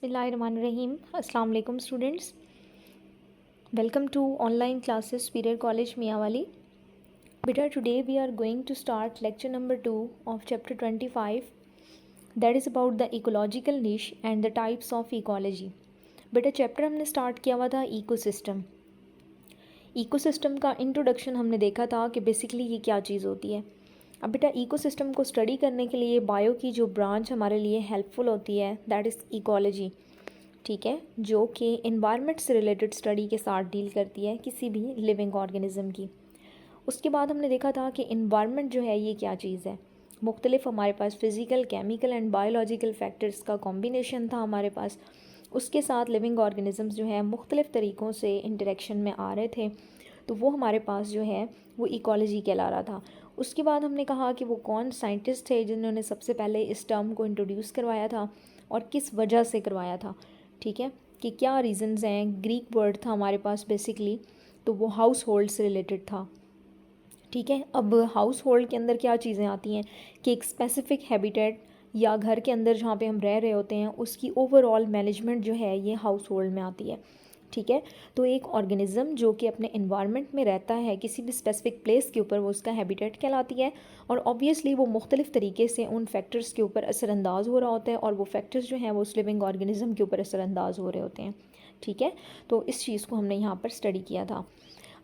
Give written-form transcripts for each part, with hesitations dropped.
Bismillahirrahmanirrahim. Assalamu alaikum students. Welcome to online classes Superior College Miyawali. Beta, today we are going to start lecture number 2 of chapter 25, that is about the ecological niche and the types of ecology. बेटा chapter हमने start किया हुआ था ecosystem का introduction हमने देखा था कि बेसिकली ये क्या चीज़ होती है। अब बेटा इकोसिस्टम को स्टडी करने के लिए बायो की जो ब्रांच हमारे लिए हेल्पफुल होती है दैट इज़ इकोलॉजी, ठीक है, जो कि एनवायरनमेंट से रिलेटेड स्टडी के साथ डील करती है किसी भी लिविंग ऑर्गेनिज्म की। उसके बाद हमने देखा था कि एनवायरनमेंट जो है ये क्या चीज़ है। मुख्तलिफ हमारे पास physical, chemical and biological factors का कॉम्बिनेशन था हमारे पास। उसके साथ लिविंग ऑर्गेनिजम्स जो है मुख्तलिफ़ तरीक़ों से इंटरेक्शन में आ रहे थे, तो वो हमारे पास जो है वो इकोलॉजी कहला रहा था। उसके बाद हमने कहा कि वो कौन साइंटिस्ट थे जिन्होंने सबसे पहले इस टर्म को इंट्रोड्यूस करवाया था और किस वजह से करवाया था, ठीक है, कि क्या रीज़न्स हैं। ग्रीक वर्ड था हमारे पास बेसिकली, तो वो हाउस होल्ड से रिलेटेड था, ठीक है। अब हाउस होल्ड के अंदर क्या चीज़ें आती हैं कि एक स्पेसिफ़िक हैबिटेट या घर के अंदर जहाँ पे हम रह रहे होते हैं उसकी ओवरऑल मैनेजमेंट जो है ये हाउस होल्ड में आती है, ठीक है। तो एक ऑर्गेनिज़म जो कि अपने एनवायरनमेंट में रहता है किसी भी स्पेसिफिक प्लेस के ऊपर, वो उसका हैबिटेट कहलाती है। और ऑब्वियसली वो मुख्तलिफ़ तरीके से उन फैक्टर्स के ऊपर असरअंदाज हो रहा होता है और वो फैक्टर्स जो हैं वो उस लिविंग ऑर्गेनिज़म के ऊपर असरअंदाज हो रहे होते हैं, ठीक है। तो इस चीज़ को हमने यहाँ पर स्टडी किया था।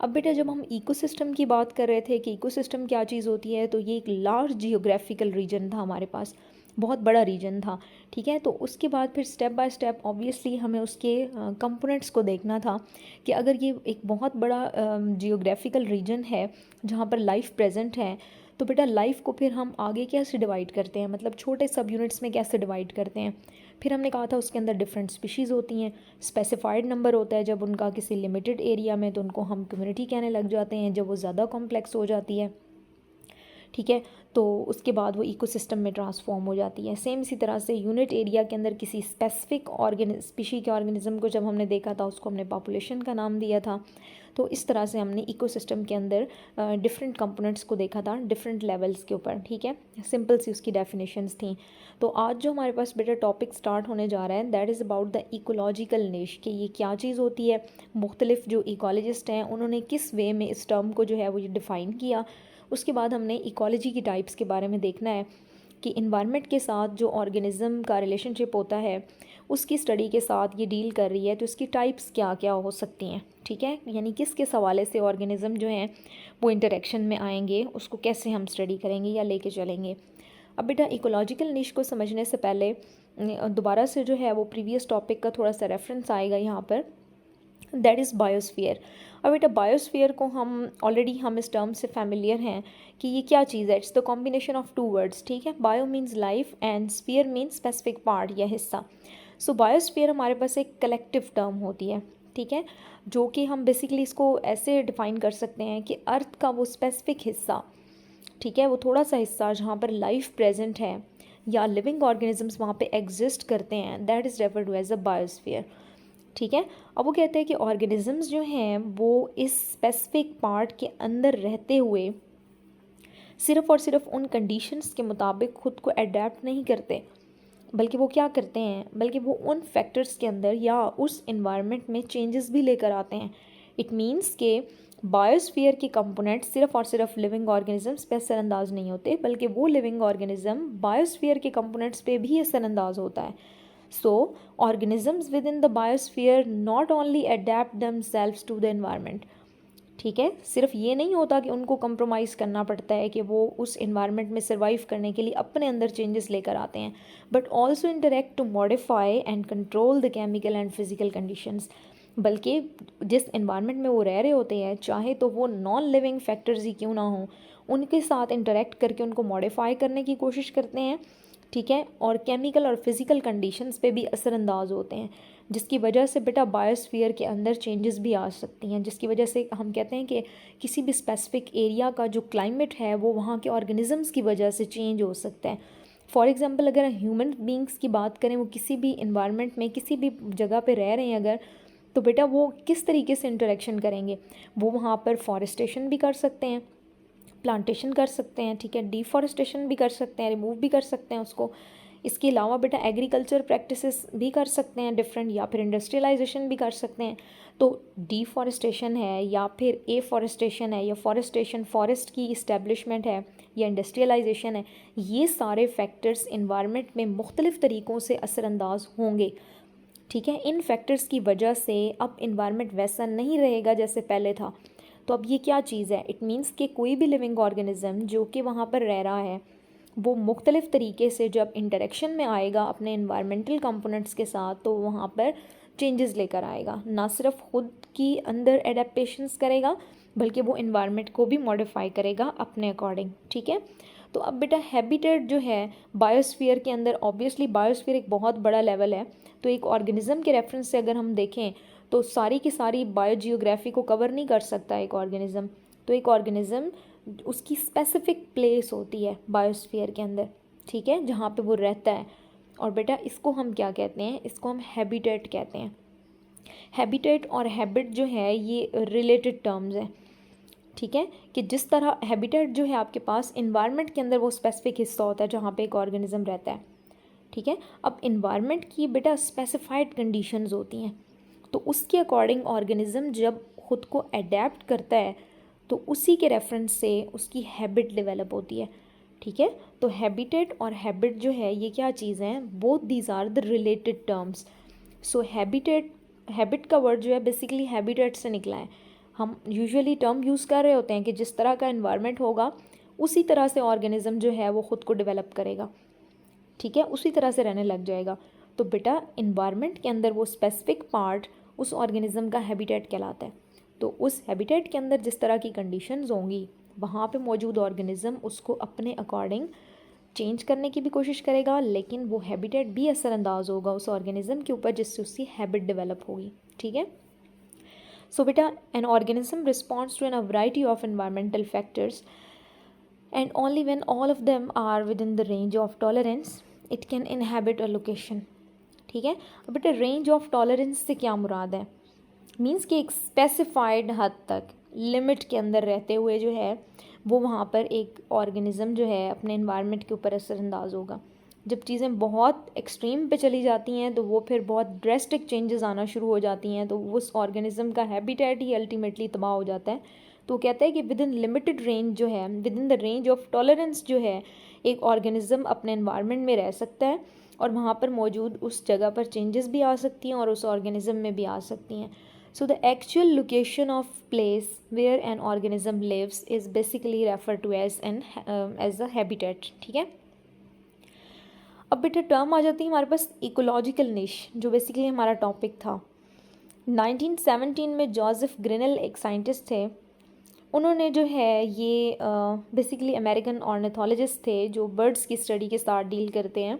अब बेटा जब हम इकोसिस्टम की बात कर रहे थे कि इकोसिस्टम क्या चीज़ होती है, तो ये एक लार्ज जियोग्राफिकल रीजन था हमारे पास, बहुत बड़ा रीजन था, ठीक है। तो उसके बाद फिर स्टेप बाय स्टेप ऑब्वियसली हमें उसके कंपोनेंट्स को देखना था कि अगर ये एक बहुत बड़ा जियोग्राफिकल रीजन है जहाँ पर लाइफ प्रेजेंट है, तो बेटा लाइफ को फिर हम आगे कैसे डिवाइड करते हैं, मतलब छोटे सब यूनिट्स में कैसे डिवाइड करते हैं। फिर हमने कहा था उसके अंदर डिफरेंट स्पीशीज़ होती हैं, स्पेसिफाइड नंबर होता है जब उनका किसी लिमिटेड एरिया में, तो उनको हम कम्युनिटी कहने लग जाते हैं जब वो ज़्यादा कॉम्प्लेक्स हो जाती है, ठीक है। तो उसके बाद वो इकोसिस्टम में ट्रांसफॉर्म हो जाती है। सेम इसी तरह से यूनिट एरिया के अंदर किसी स्पेसिफिक स्पीशी के ऑर्गेनिज्म को जब हमने देखा था उसको हमने पॉपुलेशन का नाम दिया था। तो इस तरह से हमने इकोसिस्टम के अंदर डिफरेंट कंपोनेंट्स को देखा था डिफरेंट लेवल्स के ऊपर, ठीक है। सिंपल सी उसकी डेफिनेशंस थी। तो आज जो हमारे पास बेटा टॉपिक स्टार्ट होने जा रहा है that is about the ecological निश, कि ये क्या चीज़ होती है। मुख्तलिफ जो इकोलॉजिस्ट हैं उन्होंने किस वे में इस टर्म को जो है वो ये डिफ़ाइन किया। उसके बाद हमने इकोलॉजी की टाइप्स के बारे में देखना है कि इन्वायरमेंट के साथ जो ऑर्गेनिज़म का रिलेशनशिप होता है उसकी स्टडी के साथ ये डील कर रही है, तो इसकी टाइप्स क्या क्या हो सकती हैं, ठीक है। यानी किस किस हवाले से ऑर्गेनिज़म जो हैं वो इंटरेक्शन में आएंगे, उसको कैसे हम स्टडी करेंगे या लेके चलेंगे। अब बेटा इकोलॉजिकल निश को समझने से पहले दोबारा से जो है वो प्रीवियस टॉपिक का थोड़ा सा रेफरेंस आएगा यहाँ पर, दैट इज़ बायोस्फीयर। अब बेटा बायोस्फीयर को हम इस टर्म से फैमिलियर हैं कि ये क्या चीज़ है। It's the combination of two words, ठीक है। Bio means life and sphere means specific part या हिस्सा। सो बायोस्फीयर हमारे पास एक कलेक्टिव टर्म होती है, ठीक है, जो कि हम बेसिकली इसको ऐसे डिफ़ाइन कर सकते हैं कि अर्थ का वो स्पेसिफिक हिस्सा, ठीक है, वो थोड़ा सा हिस्सा जहाँ पर लाइफ प्रेजेंट है या लिविंग ऑर्गेनिजम्स वहाँ पे एग्जिस्ट करते हैं, that is referred to as a biosphere, ठीक है। अब वो कहते हैं कि ऑर्गेनिजम्स जो हैं वो इस स्पेसिफिक पार्ट के अंदर रहते हुए सिर्फ़ और सिर्फ उन कंडीशंस के मुताबिक ख़ुद को अडेप्ट नहीं करते, बल्कि वो क्या करते हैं, बल्कि वो उन फैक्टर्स के अंदर या उस इन्वायरमेंट में चेंजेस भी लेकर आते हैं। इट मीन्स के बायोस्फीयर के कंपोनेंट सिर्फ और सिर्फ लिविंग ऑर्गेनिजम्स पे असरअंदाज नहीं होते, बल्कि वो लिविंग ऑर्गेनिज्म बायोस्फीयर के कंपोनेंट्स पे भी असरअंदाज होता है। So, organisms within the biosphere not only adapt themselves to the environment, ठीक है, सिर्फ ये नहीं होता कि उनको कंप्रोमाइज़ करना पड़ता है कि वो उस इन्वायरमेंट में सर्वाइव करने के लिए अपने अंदर चेंजेस लेकर आते हैं, but also interact to modify and control the chemical and physical conditions. बल्कि जिस इन्वायरमेंट में वो रह रहे होते हैं, चाहे तो वो नॉन लिविंग फैक्टर्स ही क्यों ना हों, उनके साथ इंटरेक्ट करके उनको मॉडिफाई करने की कोशिश करते हैं, ठीक है, और केमिकल और फिज़िकल कंडीशंस पे भी असरअंदाज होते हैं, जिसकी वजह से बेटा बायोस्फीयर के अंदर चेंजेस भी आ सकती हैं, जिसकी वजह से हम कहते हैं कि किसी भी स्पेसिफिक एरिया का जो क्लाइमेट है वो वहाँ के ऑर्गेनिजम्स की वजह से चेंज हो सकता है। फॉर एग्जांपल अगर ह्यूमन बींग्स की बात करें, वो किसी भी इन्वायरमेंट में किसी भी जगह पे रह रहे हैं अगर, तो बेटा वो किस तरीके से इंटरेक्शन करेंगे, वो वहाँ पर फॉरेस्टेशन भी कर सकते हैं, प्लांटेशन कर सकते हैं, ठीक है, डिफॉरेस्टेशन भी कर सकते हैं, रिमूव भी कर सकते हैं उसको, इसके अलावा बेटा एग्रीकल्चर प्रैक्टिसेस भी कर सकते हैं डिफरेंट, या फिर इंडस्ट्रियलाइजेशन भी कर सकते हैं। तो डिफॉरेस्टेशन है या फिर एफॉरेस्टेशन है या फॉरेस्टेशन, फॉरेस्ट की इस्टेब्लिशमेंट है या इंडस्ट्रियलाइजेशन है, ये सारे फैक्टर्स इन्वायरमेंट में मुख्तलिफ़ तरीक़ों से असरअंदाज होंगे। ठीक है, इन फैक्टर्स की वजह से अब इन्वायरमेंट वैसा नहीं रहेगा जैसे पहले था। तो अब ये क्या चीज़ है, इट मीन्स कि कोई भी लिविंग ऑर्गेनिज़म जो कि वहाँ पर रह रहा है वो मुख्तलिफ़ तरीके से जब इंटरेक्शन में आएगा अपने इन्वायरमेंटल कंपोनेंट्स के साथ, तो वहाँ पर चेंजेस लेकर आएगा। ना सिर्फ खुद की अंदर एडेप्टेशंस करेगा बल्कि वो इन्वायरमेंट को भी मॉडिफाई करेगा अपने अकॉर्डिंग। ठीक है, तो अब बेटा हैबिटेट जो है बायोस्फीयर के अंदर, ऑब्वियसली बायोस्फीयर एक बहुत बड़ा लेवल है, तो एक ऑर्गेनिज़म के रेफरेंस से अगर हम देखें तो सारी की सारी बायोजियोग्राफी को कवर नहीं कर सकता एक ऑर्गेनिज़म। तो एक ऑर्गेनिज़म उसकी स्पेसिफिक प्लेस होती है बायोस्फीयर के अंदर, ठीक है, जहाँ पे वो रहता है। और बेटा इसको हम क्या कहते हैं, इसको हम हैबिटेट कहते हैं। हैबिटेट और हैबिट जो है ये रिलेटेड टर्म्स हैं। ठीक है, कि जिस तरह हैबिटेट जो है आपके पास इन्वायरमेंट के अंदर वो स्पेसिफिक हिस्सा होता है जहाँ पे एक ऑर्गेनिज़म रहता है। ठीक है, अब इन्वायरमेंट की बेटा स्पेसिफाइड कंडीशंस होती हैं, तो उसके अकॉर्डिंग ऑर्गेनिज़म जब खुद को अडेप्ट करता है तो उसी के रेफरेंस से उसकी हैबिट डेवलप होती है। ठीक है, तो हैबिटेट और हैबिट जो है ये क्या चीज़ हैं, both these are the related terms. So habit का वर्ड जो है बेसिकली हैबिटेट से निकला है। हम यूजुअली टर्म यूज़ कर रहे होते हैं कि जिस तरह का इन्वायरमेंट होगा उसी तरह से ऑर्गेनिज़म जो है वो ख़ुद को डेवलप करेगा। ठीक है, उसी तरह से रहने लग जाएगा। तो बेटा इन्वायरमेंट के अंदर वो स्पेसिफिक पार्ट उस ऑर्गेनिज़म का हैबिटेट कहलाता है। तो उस हैबिटेट के अंदर जिस तरह की कंडीशंस होंगी वहाँ पे मौजूद ऑर्गेनिज़म उसको अपने अकॉर्डिंग चेंज करने की भी कोशिश करेगा, लेकिन वो हैबिटेट भी असरअंदाज होगा उस ऑर्गेनिज़म के ऊपर जिससे उसकी हैबिट डेवलप होगी। ठीक है, सो बेटा an organism responds to an a variety of environmental factors and only when all of them are within the range of tolerance it can inhabit a location। ठीक है, अब बेटा रेंज ऑफ टॉलरेंस से क्या मुराद है, means कि एक specified हद तक लिमिट के अंदर रहते हुए जो है वो वहाँ पर एक ऑर्गेनिज़म जो है अपने इन्वायरमेंट के ऊपर असरअंदाज होगा। जब चीज़ें बहुत एक्सट्रीम पे चली जाती हैं तो वो फिर बहुत ड्रेस्टिक चेंजेस आना शुरू हो जाती हैं, तो उस ऑर्गेनिज़म का हैबिटेट ही अल्टीमेटली तबाह हो जाता है। तो कहता है कि विद इन लिमिटेड रेंज जो है, with in the range of tolerance जो है एक ऑर्गेनिज़म अपने इन्वायरमेंट में रह सकता है और वहाँ पर मौजूद उस जगह पर चेंजेस भी आ सकती हैं और उस ऑर्गेनिज़म में भी आ सकती हैं। So the actual location of place where an organism lives is basically refer to as a habitat. ठीक है, अब बेटा टर्म आ जाती है हमारे पास इकोलॉजिकल निश, जो बेसिकली हमारा टॉपिक था। 1917 में जोसेफ ग्रिनेल एक साइंटिस्ट थे, उन्होंने जो है ये बेसिकली अमेरिकन ऑर्निथोलॉजिस्ट थे जो बर्ड्स की स्टडी के साथ डील करते हैं,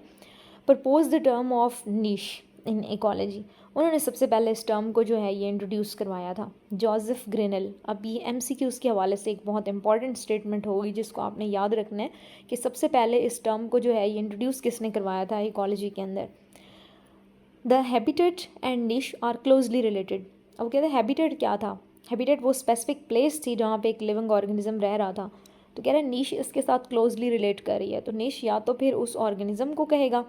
प्रपोज द टर्म ऑफ निश इन इकोलॉजी। उन्होंने सबसे पहले इस टर्म को जो है ये इंट्रोड्यूस करवाया था, जोसेफ ग्रिनेल। अब ये MCQs के हवाले से एक बहुत इंपॉर्टेंट स्टेटमेंट होगी जिसको आपने याद रखना है कि सबसे पहले इस टर्म को जो है ये इंट्रोड्यूस किसने करवाया था इकोलॉजी के अंदर। द हैबिटेट एंड निश आर क्लोजली रिलेटेड। अब कहते हैं हैबिटेट क्या था, हैबिटेट वो स्पेसिफिक प्लेस थी जहाँ पे एक लिविंग ऑर्गेनिज्म रह रहा था। तो कह रहे हैं निश इसके साथ क्लोजली रिलेट कर रही है, तो निश या तो फिर उस ऑर्गेनिज्म को कहेगा,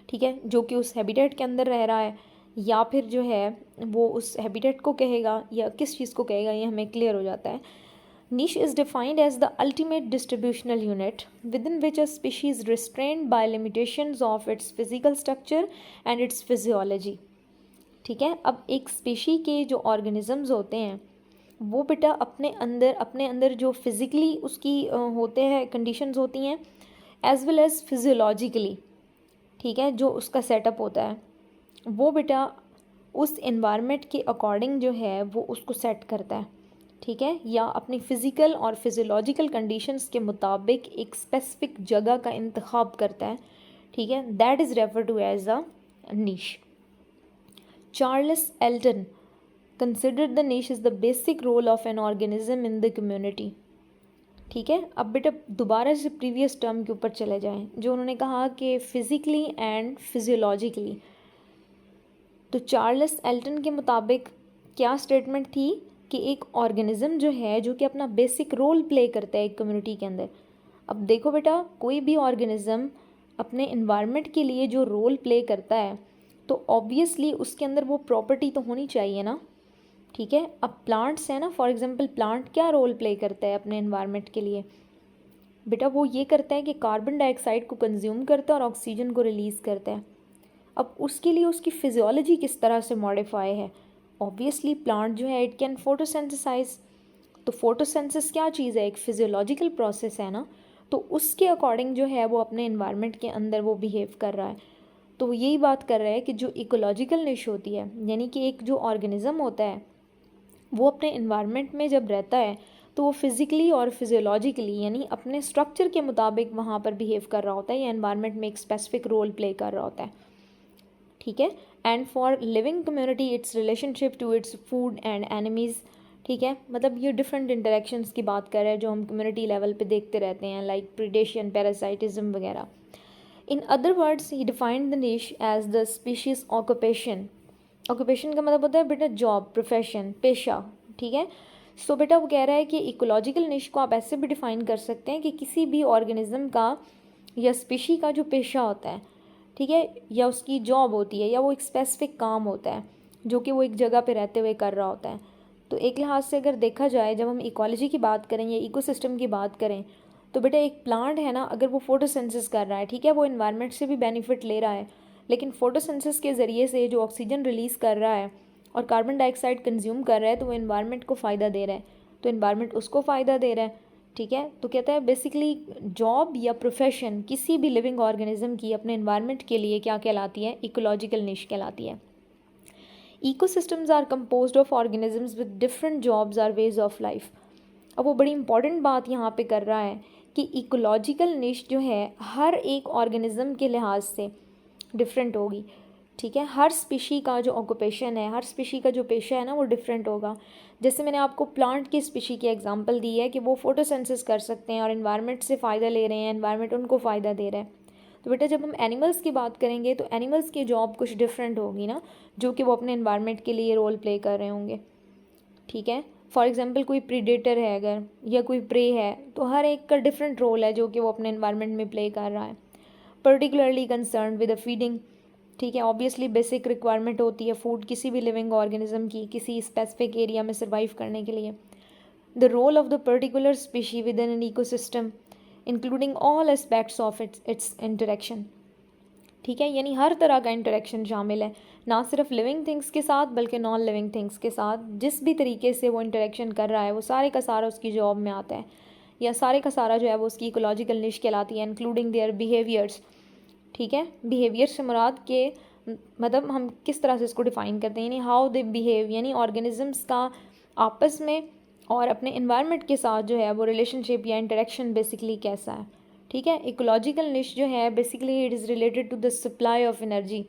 ठीक है, जो कि उस हैबिटेट के अंदर रह रहा है, या फिर जो है वो उस हैबिटेट को कहेगा, या किस चीज़ को कहेगा ये हमें क्लियर हो जाता है। Niche is defined as the ultimate distributional unit within which a species restrained by limitations of its physical structure and its physiology। ठीक है, अब एक स्पीशी के जो ऑर्गेनिजम्स होते हैं वो बेटा अपने अंदर जो फिज़िकली उसकी होते हैं कंडीशंस होती हैं एज वेल एज फिजियोलॉजिकली, ठीक है, जो उसका सेटअप होता है वो बेटा उस इन्वायरमेंट के अकॉर्डिंग जो है वो उसको सेट करता है। ठीक है, या अपनी फ़िज़िकल और फिज़ियोलॉजिकल कंडीशंस के मुताबिक एक स्पेसिफिक जगह का इंतखाब करता है। ठीक है, that is refer to as a niche. Charles Elton considered the niche is the basic role of an organism in the community. ठीक है, अब बेटा दोबारा से प्रीवियस टर्म के ऊपर चले जाएं जो उन्होंने कहा कि फ़िज़िकली एंड फिज़ियोलॉजिकली। तो चार्ल्स एल्टन के मुताबिक क्या स्टेटमेंट थी कि एक ऑर्गेनिज़म जो है जो कि अपना बेसिक रोल प्ले करता है एक कम्युनिटी के अंदर। अब देखो बेटा कोई भी ऑर्गेनिज़म अपने इन्वायरमेंट के लिए जो रोल प्ले करता है तो ऑब्वियसली उसके अंदर वो प्रॉपर्टी तो होनी चाहिए ना, ठीक है। अब प्लांट्स है ना, फॉर एग्जांपल प्लांट क्या रोल प्ले करता है अपने इन्वायरमेंट के लिए? बेटा वो ये करता है कि कार्बन डाइऑक्साइड को कंज्यूम करता है और ऑक्सीजन को रिलीज़ करता है। अब उसके लिए उसकी फिजियोलॉजी किस तरह से मॉडिफाई है? ऑब्वियसली प्लांट जो है इट कैन फोटोसिंथेसाइज। तो फोटोसिंथेसिस क्या चीज़ है? एक फिजियोलॉजिकल प्रोसेस है ना, तो उसके अकॉर्डिंग जो है वो अपने इन्वायरमेंट के अंदर वो बिहेव कर रहा है। तो यही बात कर रहा है कि जो इकोलॉजिकल निश होती है, यानी कि एक जो ऑर्गेनिज्म होता है वो अपने इन्वायरमेंट में जब रहता है तो वो फिज़िकली और फिजियोलॉजिकली यानी अपने स्ट्रक्चर के मुताबिक वहाँ पर बिहेव कर रहा होता है या इन्वायरमेंट में एक स्पेसिफिक रोल प्ले कर रहा होता है, ठीक है। And for living community its relationship to its food and enemies, ठीक है। मतलब ये डिफरेंट इंटरेक्शंस की बात कर रहे हैं जो हम कम्युनिटी लेवल पे देखते रहते हैं, लाइक प्रीडेशन, पैरासाइटिज्म वगैरह। In other words he defined the niche as the species occupation. Occupation का मतलब होता है बेटा जॉब, प्रोफेशन, पेशा, ठीक है। सो बेटा वो कह रहा है कि इकोलॉजिकल निश को आप ऐसे भी डिफाइन कर सकते हैं कि किसी भी ऑर्गेनिज्म का या स्पीशी का जो पेशा होता है, ठीक है, या उसकी जॉब होती है या वो एक स्पेसिफिक काम होता है जो कि वो एक जगह पे रहते हुए कर रहा होता है। तो एक लिहाज से अगर देखा जाए, जब हम इकोलॉजी की बात करें या इकोसिस्टम की बात करें, तो बेटा एक प्लांट है ना, अगर वो फोटोसिंथेसिस कर रहा है, ठीक है, वो इन्वायरमेंट से भी बेनिफिट ले रहा है, लेकिन फोटोसिंथेसिस के ज़रिए से जो ऑक्सीजन रिलीज़ कर रहा है और कार्बन डाइऑक्साइड कंज्यूम कर रहा है तो वो इन्वायरमेंट को फ़ायदा दे रहा है, तो इन्वायरमेंट उसको फ़ायदा दे रहा है, ठीक है। तो कहता है बेसिकली जॉब या प्रोफेशन किसी भी लिविंग ऑर्गेनिज्म की अपने इन्वायरमेंट के लिए क्या कहलाती है? इकोलॉजिकल निश कहलाती है। Ecosystems are composed of organisms with different jobs or ways of life. अब वो बड़ी इंपॉर्टेंट बात यहाँ पे कर रहा है कि इकोलॉजिकल निश जो है हर एक ऑर्गेनिज्म के लिहाज से डिफरेंट होगी, ठीक है। हर स्पीशी का जो ऑक्यूपेशन है, हर स्पीशी का जो पेशा है ना, वो डिफरेंट होगा। जैसे मैंने आपको प्लांट की स्पीशी की एग्जांपल दी है कि वो फोटोसिंथेसिस कर सकते हैं और इन्वायरमेंट से फ़ायदा ले रहे हैं, इन्वायरमेंट उनको फ़ायदा दे रहा है। तो बेटा जब हम एनिमल्स की बात करेंगे तो एनिमल्स की जॉब कुछ डिफरेंट होगी ना, जो कि वो अपने इन्वायरमेंट के लिए रोल प्ले कर रहे होंगे, ठीक है। फॉर एग्जांपल कोई प्रीडेटर है अगर या कोई प्रे है तो हर एक का डिफरेंट रोल है जो कि वो अपने इन्वायरमेंट में प्ले कर रहा है। Particularly concern with the feeding, ठीक है। ऑब्वियसली बेसिक रिक्वायरमेंट होती है फूड किसी भी लिविंग ऑर्गेनिज्म की किसी स्पेसिफिक एरिया में सर्वाइव करने के लिए। The role of the particular species within an ecosystem including all aspects of its interaction, ठीक है। यानी हर तरह का इंटरेक्शन शामिल है, ना सिर्फ लिविंग थिंग्स के साथ बल्कि नॉन लिविंग थिंग्स के साथ। जिस भी तरीके से वो इंटरेक्शन कर रहा है वो सारे का सारा उसकी जॉब में आता है, या सारे का सारा जो है वो उसकी इकोलॉजिकल निश कहलाती है, इंक्लूडिंग देयर बिहेवियर्स, ठीक है। बिहेवियर से मुराद के मतलब हम किस तरह से इसको डिफ़ाइन करते हैं, यानी हाउ दे बिहेव, यानी ऑर्गेनिजम्स का आपस में और अपने इन्वायरमेंट के साथ जो है वो रिलेशनशिप या इंटरेक्शन बेसिकली कैसा है, ठीक है। इकोलॉजिकल निश जो है basically it is related to the supply of energy.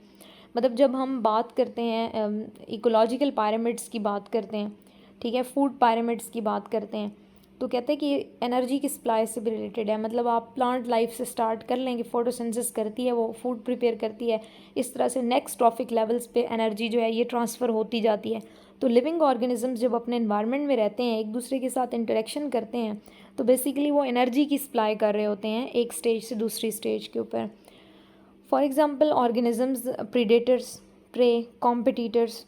मतलब जब हम बात करते हैं इकोलॉजिकल पायरामिड्स की बात करते हैं, ठीक है, फूड पायरामिड्स की बात करते हैं, तो कहते हैं कि एनर्जी की सप्लाई से भी रिलेटेड है। मतलब आप प्लांट लाइफ से स्टार्ट कर लेंगे, फोटोसिंथेसिस करती है, वो फूड प्रिपेयर करती है, इस तरह से नेक्स्ट ट्रॉफिक लेवल्स पे एनर्जी जो है ये ट्रांसफ़र होती जाती है। तो लिविंग ऑर्गेनिजम्स जब अपने इन्वायरमेंट में रहते हैं, एक दूसरे के साथ इंटरेक्शन करते हैं, तो बेसिकली वो एनर्जी की सप्लाई कर रहे होते हैं एक स्टेज से दूसरी स्टेज के ऊपर। For example organisms, predators, prey, competitors,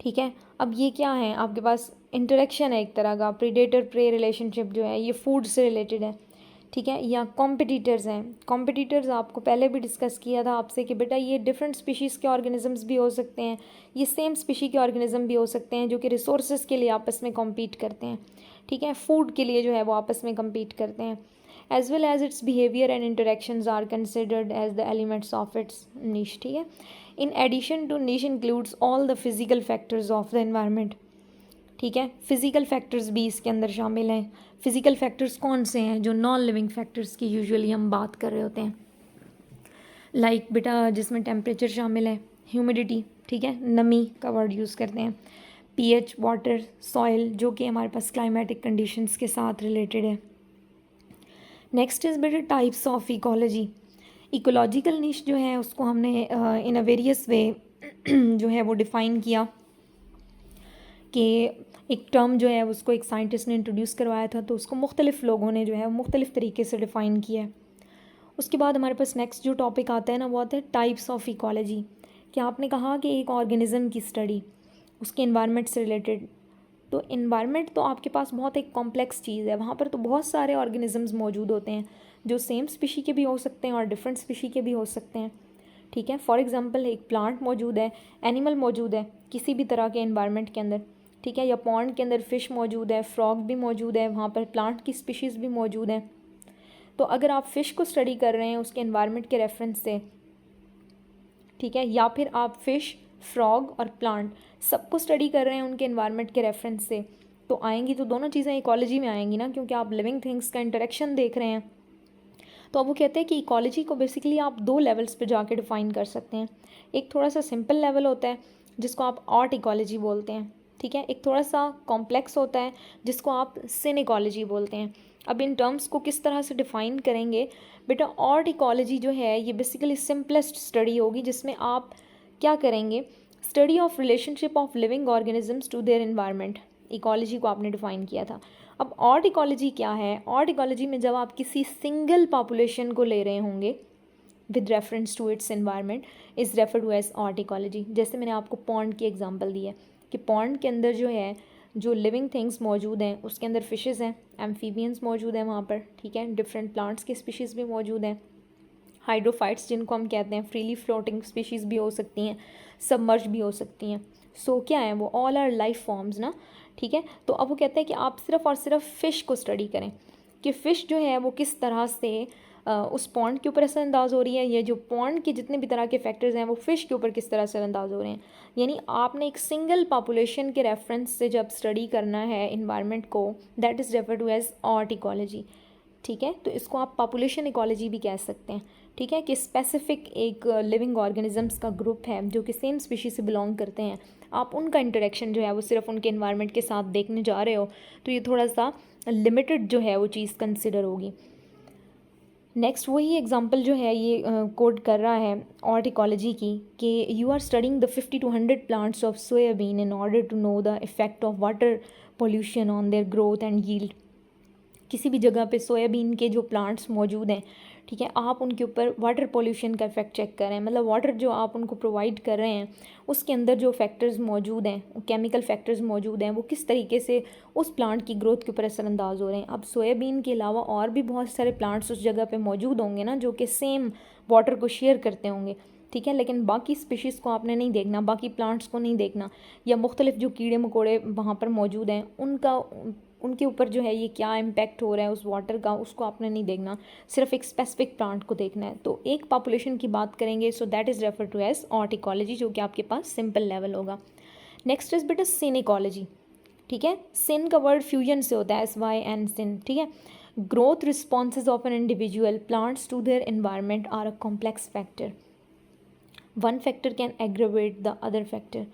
ठीक है। अब ये क्या है, आपके पास इंटरेक्शन है एक तरह का, प्रीडेटर प्रे रिलेशनशिप जो है ये फूड से रिलेटेड है, ठीक है। या कॉम्पिटिटर्स हैं। कॉम्पिटिटर्स आपको पहले भी डिस्कस किया था आपसे कि बेटा ये डिफरेंट स्पीशीज़ के ऑर्गेनिजम्स भी हो सकते हैं, ये सेम स्पीशी के ऑर्गेनिज्म भी हो सकते हैं जो कि रिसोर्सेज के लिए आपस में कॉम्पीट करते हैं, ठीक है, फूड के लिए जो है वो आपस में कम्पीट करते हैं। As well as its behaviour and interactions are considered as the elements of its niche, ठीक है। In addition to niche includes all the physical factors of the environment, ठीक है। फिजिकल फैक्टर्स भी इसके अंदर शामिल हैं। फिजिकल फैक्टर्स कौन से हैं? जो नॉन लिविंग फैक्टर्स की यूजुअली हम बात कर रहे होते हैं, लाइक बेटा जिसमें टेम्परेचर शामिल है, ह्यूमिडिटी, ठीक है, नमी का वर्ड यूज़ करते हैं, पीएच, वाटर, सॉइल, जो कि हमारे पास क्लाइमेटिक कंडीशंस के साथ रिलेटेड है। नेक्स्ट इज़ बेटा types of ecology. Ecological niche जो है उसको हमने इन अ वेरियस वे जो है वो डिफ़ाइन किया कि एक टर्म जो है उसको एक साइंटिस्ट ने इंट्रोड्यूस करवाया था, तो उसको मुख्तलिफ़ लोगों ने जो है मुख्तलिफ़ तरीके से डिफ़ाइन किया है। उसके बाद हमारे पास नेक्स्ट जो टॉपिक आता है ना, वो आता है टाइप्स ऑफ इकोलॉजी। कि आपने कहा कि एक ऑर्गेनिज्म की स्टडी, उसके इन्वायरमेंट से रिलेटेड। तो इन्वायरमेंट तो आपके पास बहुत एक कॉम्प्लेक्स चीज़ है, वहाँ पर तो बहुत सारे ऑर्गेनिजम्स मौजूद होते हैं जो सेम स्पीशी के भी हो सकते हैं और डिफरेंट स्पीशी के भी हो सकते हैं। ठीक है, फॉर एग्जांपल एक प्लांट मौजूद है, एनिमल मौजूद है किसी भी तरह के इन्वायरमेंट के अंदर, ठीक है, या पॉन्ड के अंदर फ़िश मौजूद है, फ्रॉग भी मौजूद है, वहाँ पर प्लांट की स्पीशीज़ भी मौजूद हैं। तो अगर आप फ़िश को स्टडी कर रहे हैं उसके इन्वायरमेंट के रेफरेंस से, ठीक है, या फिर आप फ़िश, फ्रॉग और प्लांट सबको स्टडी कर रहे हैं उनके इन्वायरमेंट के रेफरेंस से, तो आएंगी तो दोनों चीज़ें इकोलॉजी में आएंगी ना, क्योंकि आप लिविंग थिंग्स का इंटरेक्शन देख रहे हैं। तो अब वो कहते हैं कि इकोलॉजी को बेसिकली आप 2 लेवल्स पे जाके डिफ़ाइन कर सकते हैं। एक थोड़ा सा सिंपल लेवल होता है जिसको आप आर्ट इकोलॉजी बोलते हैं, ठीक है। एक थोड़ा सा कॉम्प्लेक्स होता है जिसको आप सिन इकोलॉजी बोलते हैं। अब इन टर्म्स को किस तरह से डिफ़ाइन करेंगे बेटा, आर्ट इकोलॉजी जो है ये बेसिकली सिंपलेस्ट स्टडी होगी, जिसमें आप क्या करेंगे, study of relationship of living organisms to their environment, ecology को आपने डिफ़ाइन किया था। अब आर्ट इकोलॉजी क्या है, आर्ट इकोलॉजी में जब आप किसी सिंगल पॉपुलेशन को ले रहे होंगे with reference to its environment is refer to as autecology. जैसे मैंने आपको पॉन्ड की एग्जांपल दी है कि पॉन्ड के अंदर जो है जो लिविंग थिंग्स मौजूद हैं उसके अंदर फिशेज़ हैं, एम्फीबियंस मौजूद हैं वहाँ पर, ठीक है, डिफरेंट प्लांट्स की स्पीशीज़ भी मौजूद हैं, हाइड्रोफाइट्स जिनको हम कहते हैं, फ्रीली फ्लोटिंग स्पीशीज़ भी हो सकती हैं, सबमर्ज भी हो सकती हैं। सो क्या है वो, ऑल आर लाइफ फॉर्म्स ना, ठीक है। तो अब वो कहते हैं कि आप सिर्फ और सिर्फ फ़िश को स्टडी करें कि फ़िश जो है वो किस तरह से उस पॉन्ड के ऊपर असरअंदाज हो रही है, या जो पॉन्ड के जितने भी तरह के फैक्टर्स हैं वो फ़िश के ऊपर किस तरह से असरअंदाज हो रहे हैं। यानी आपने एक सिंगल पॉपुलेशन के रेफरेंस से जब स्टडी करना है इन्वायरमेंट को, that is refer to as autecology, ठीक है। तो इसको आप पॉपुलेशन इकोलॉजी भी कह सकते हैं, ठीक है, कि स्पेसिफिक एक लिविंग ऑर्गेनिजम्स का ग्रुप है जो कि सेम स्पीशीज से बिलोंग करते हैं, आप उनका इंटरेक्शन जो है वो सिर्फ उनके इन्वायरमेंट के साथ देखने जा रहे हो, तो ये थोड़ा सा लिमिटेड जो है वो चीज़ कंसिडर होगी। नेक्स्ट वही एग्जांपल जो है ये कोड कर रहा है आर्ट इकोलॉजी की, कि you are studying the 50 to 100 plants of soybean in order to know the effect of water pollution on their growth and yield. किसी भी जगह पे सोयाबीन के जो प्लांट्स मौजूद हैं, ठीक है, आप उनके ऊपर वाटर पोल्यूशन का इफेक्ट चेक कर रहे हैं, मतलब वाटर जो आप उनको प्रोवाइड कर रहे हैं उसके अंदर जो फैक्टर्स मौजूद हैं, केमिकल फैक्टर्स मौजूद हैं, वो किस तरीके से उस प्लांट की ग्रोथ के ऊपर असरअंदाज हो रहे हैं। अब सोयाबीन के अलावा और भी बहुत सारे प्लांट्स उस जगह पे मौजूद होंगे ना जो कि सेम वाटर को शेयर करते होंगे, ठीक है, लेकिन बाकी स्पीशीज़ को आपने नहीं देखना, बाकी प्लांट्स को नहीं देखना, या मुख्तलिफ जो कीड़े मकोड़े वहाँ पर मौजूद हैं उनके ऊपर जो है ये क्या इम्पैक्ट हो रहा है उस वाटर का, उसको आपने नहीं देखना, सिर्फ एक स्पेसिफिक प्लांट को देखना है। तो एक पॉपुलेशन की बात करेंगे, so that is refer to as autecology, जो कि आपके पास सिंपल लेवल होगा। नेक्स्ट इज बेटा सिन इकोलॉजी, ठीक है। सिन का वर्ड फ्यूजन से होता है, SYN सिन, ठीक है। Growth responses of an individual plants to their environment are a complex factor, one factor can aggravate the other factor.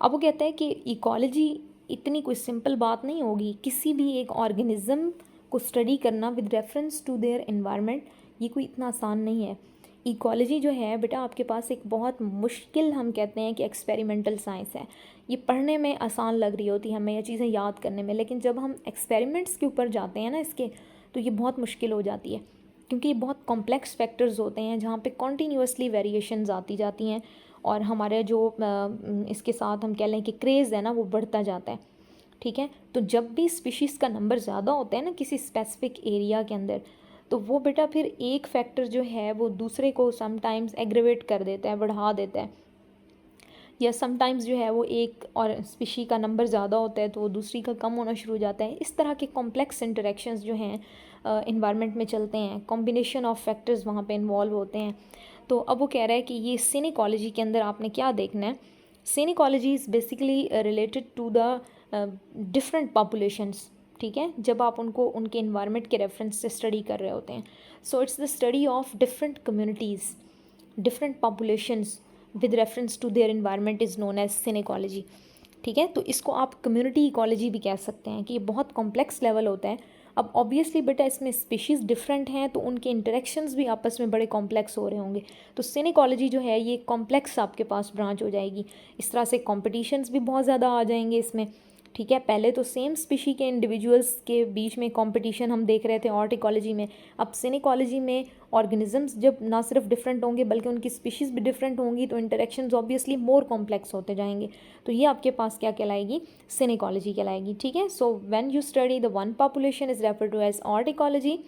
अब वो कहते हैं कि इकोलॉजी इतनी कोई सिंपल बात नहीं होगी, किसी भी एक ऑर्गेनिज्म को स्टडी करना with reference to their environment ये कोई इतना आसान नहीं है। इकोलॉजी जो है बेटा आपके पास एक बहुत मुश्किल, हम कहते हैं कि एक्सपेरिमेंटल साइंस है। ये पढ़ने में आसान लग रही होती है हमें, ये चीज़ें याद करने में, लेकिन जब हम एक्सपेरिमेंट्स के ऊपर जाते हैं ना इसके, तो ये बहुत मुश्किल हो जाती है, क्योंकि ये बहुत कॉम्प्लेक्स फैक्टर्स होते हैं जहाँ पे कॉन्टीन्यूसली वेरिएशंस आती जाती हैं, और हमारे जो इसके साथ हम कह लें कि क्रेज़ है ना वो बढ़ता जाता है, ठीक है। तो जब भी स्पीशीज़ का नंबर ज़्यादा होता है ना किसी स्पेसिफिक एरिया के अंदर, तो वो बेटा फिर एक फैक्टर जो है वो दूसरे को समटाइम्स एग्रेवेट कर देता है, बढ़ा देता है, या समटाइम्स जो है वो एक और स्पीशी का नंबर ज़्यादा होता है तो वो दूसरी का कम होना शुरू हो जाता है। इस तरह के कॉम्प्लेक्स इंटरेक्शंस जो हैं इन्वायरमेंट में चलते हैं, कॉम्बिनेशन ऑफ फैक्टर्स वहाँ पे इन्वॉल्व होते हैं। तो अब वो कह रहा है कि ये सिन इकोलॉजी के अंदर आपने क्या देखना है, synecology is basically related to the different populations, ठीक है, जब आप उनको उनके इन्वायरमेंट के रेफरेंस से स्टडी कर रहे होते हैं। So it's the study of different communities, different populations with reference to their environment is known as synecology, ठीक है। तो इसको आप कम्युनिटी इकोलॉजी भी कह सकते हैं कि ये बहुत कॉम्प्लेक्स लेवल होता है। अब ऑब्वियसली बेटा इसमें स्पीशीज़ डिफरेंट हैं तो उनके इंटरेक्शंस भी आपस में बड़े कॉम्प्लेक्स हो रहे होंगे, तो सिन इकोलॉजी जो है ये कॉम्प्लेक्स आपके पास ब्रांच हो जाएगी। इस तरह से कॉम्पिटिशन्स भी बहुत ज़्यादा आ जाएंगे इसमें, ठीक है। पहले तो सेम स्पीशी के इंडिविजुअल्स के बीच में कंपटीशन हम देख रहे थे ऑर्ट इकोलॉजी में। अब सिनेकोलॉजी में ऑर्गेनिजम्स जब ना सिर्फ डिफरेंट होंगे बल्कि उनकी स्पीशीज़ भी डिफरेंट होंगी, तो इंटरेक्शंस ऑब्वियसली मोर कॉम्प्लेक्स होते जाएंगे। तो ये आपके पास क्या कहलाएगी, सिनेकोलॉजी कहलाएगी। ठीक है। So when you study the one population is refer to as autecology.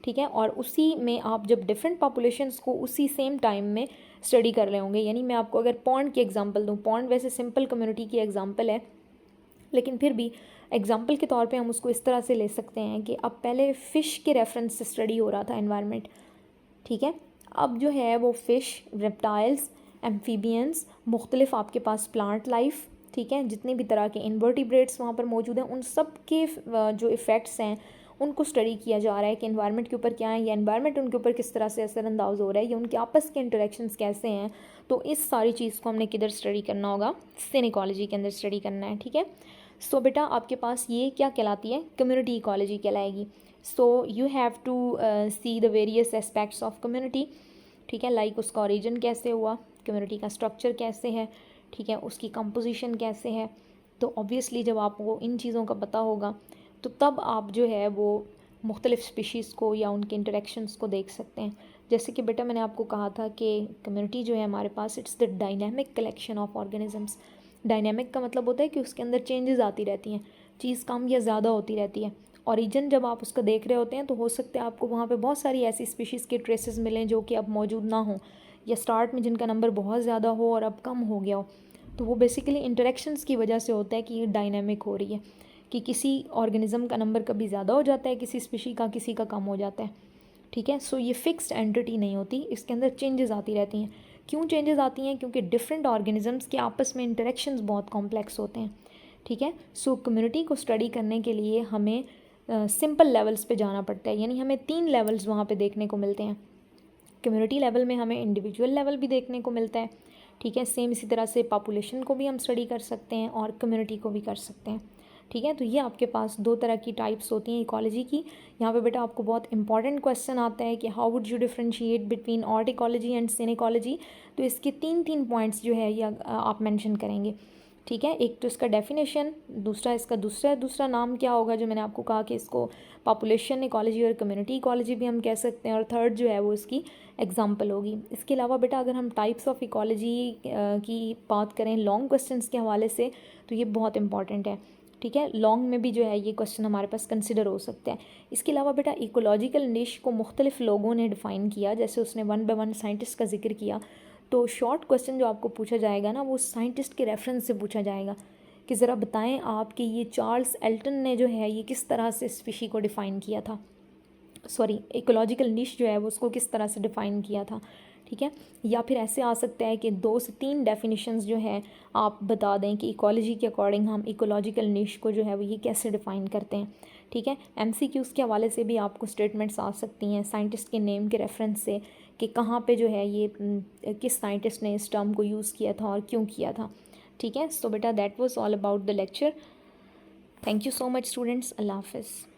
ठीक है। और उसी में आप जब डिफरेंट पॉपुलेशंस को उसी सेम टाइम में स्टडी कर रहे होंगे, यानी मैं आपको अगर पॉन्ड की एग्जांपल दूं, पॉन्ड वैसे सिंपल कम्युनिटी की एग्जांपल है, लेकिन फिर भी एग्जाम्पल के तौर पे हम उसको इस तरह से ले सकते हैं कि अब पहले फ़िश के रेफरेंस से स्टडी हो रहा था एनवायरनमेंट। ठीक है। अब जो है वो फ़िश, रेप्टाइल्स, एम्फीबियंस, मुख्तलिफ आपके पास प्लांट लाइफ, ठीक है, जितने भी तरह के इन्वर्टिब्रेट्स वहाँ पर मौजूद हैं, उन सब के जो इफ़ेक्ट्स हैं उनको स्टडी किया जा रहा है कि एनवायरनमेंट के ऊपर क्या है, या एनवायरनमेंट उनके ऊपर किस तरह से असरअंदाज हो रहा है, या उनके आपस के इंटरेक्शंस कैसे हैं। तो इस सारी चीज़ को हमने किधर स्टडी करना होगा, सिनेकोलॉजी के अंदर स्टडी करना है। ठीक है। सो बेटा आपके पास ये क्या कहलाती है, कम्युनिटी इकोलॉजी कहलाएगी। So you have to see the various aspects of community. ठीक है। लाइक उसका ओरिजिन कैसे हुआ, कम्युनिटी का स्ट्रक्चर कैसे है, ठीक है, उसकी कंपोजिशन कैसे है। तो ऑब्वियसली जब आपको इन चीज़ों का पता होगा तो तब आप जो है वो मुख्तलिफ़ स्पीशीज़ को या उनके इंटरेक्शंस को देख सकते हैं। जैसे कि बेटा मैंने आपको कहा था कि कम्युनिटी जो है हमारे पास, it's the dynamic collection of organisms. Dynamic का मतलब होता है कि उसके अंदर चेंजेस आती रहती हैं, चीज़ कम या ज़्यादा होती रहती है। ओरिजिन जब आप उसका देख रहे होते हैं तो हो सकता है आपको वहाँ पे बहुत सारी ऐसी स्पीशीज़ के ट्रेसेस मिलें जो कि अब मौजूद ना हो, या स्टार्ट में जिनका नंबर बहुत ज़्यादा हो और अब कम हो गया हो। तो वो बेसिकली इंटरेक्शंस की वजह से होता है कि ये डायनामिक हो रही है, कि किसी ऑर्गेनिज़म का नंबर कभी ज़्यादा हो जाता है, किसी स्पीशी का किसी का कम हो जाता है। ठीक है। सो ये फिक्स्ड एंटिटी नहीं होती, इसके अंदर चेंजेस आती रहती हैं। क्यों चेंजेस आती हैं, क्योंकि डिफरेंट ऑर्गेनिजम्स के आपस में इंटरेक्शंस बहुत कॉम्प्लेक्स होते हैं। ठीक है। सो कम्युनिटी को स्टडी करने के लिए हमें सिंपल लेवल्स पे जाना पड़ता है, यानी हमें 3 लेवल्स वहाँ पे देखने को मिलते हैं। कम्युनिटी लेवल में हमें इंडिविजुअल लेवल भी देखने को मिलता है। ठीक है। सेम इसी तरह से पॉपुलेशन को भी हम स्टडी कर सकते हैं और कम्युनिटी को भी कर सकते हैं। ठीक है। तो ये आपके पास 2 तरह की टाइप्स होती हैं इकोलॉजी की। यहाँ पे बेटा आपको बहुत इंपॉर्टेंट क्वेश्चन आता है कि how would you differentiate between autecology and synecology. तो इसके 3 पॉइंट्स जो है ये आप मेंशन करेंगे। ठीक है। एक तो इसका डेफिनेशन, दूसरा इसका दूसरा नाम क्या होगा, जो मैंने आपको कहा कि इसको पॉपुलेशन इकोलॉजी और कम्युनिटी इकोलॉजी भी हम कह सकते हैं, और थर्ड जो है वो इसकी एग्जांपल होगी। इसके अलावा बेटा अगर हम टाइप्स ऑफ इकोलॉजी की बात करें लॉन्ग क्वेश्चंस के हवाले से, तो ये बहुत इंपॉर्टेंट है। ठीक है। लॉन्ग में भी जो है ये क्वेश्चन हमारे पास कंसिडर हो सकते हैं। इसके अलावा बेटा इकोलॉजिकल निश को मुख्तलिफ लोगों ने डिफ़ाइन किया, जैसे उसने 1 बाय 1 साइंटिस्ट का जिक्र किया। तो शॉर्ट क्वेश्चन जो आपको पूछा जाएगा ना, वो साइंटिस्ट के रेफरेंस से पूछा जाएगा कि ज़रा बताएं आप कि ये चार्ल्स एल्टन ने जो है ये किस तरह से स्पीशी को डिफ़ाइन किया था, सॉरी इकोलॉजिकल निश जो है वो उसको किस तरह से डिफ़ाइन किया था। ठीक है। या फिर ऐसे आ सकता है कि 2 से 3 डेफिनेशंस जो है आप बता दें कि इकोलॉजी के अकॉर्डिंग हम इकोलॉजिकल निश को जो है वो ये कैसे डिफ़ाइन करते हैं। ठीक है। MCQs के हवाले से भी आपको स्टेटमेंट्स आ सकती हैं साइंटिस्ट के नेम के रेफरेंस से कि कहाँ पे जो है ये किस साइंटिस्ट ने इस टर्म को यूज़ किया था और क्यों किया था। ठीक है। सो बेटा that was all about the lecture. Thank you so much students. अल्लाह हाफ़िज़।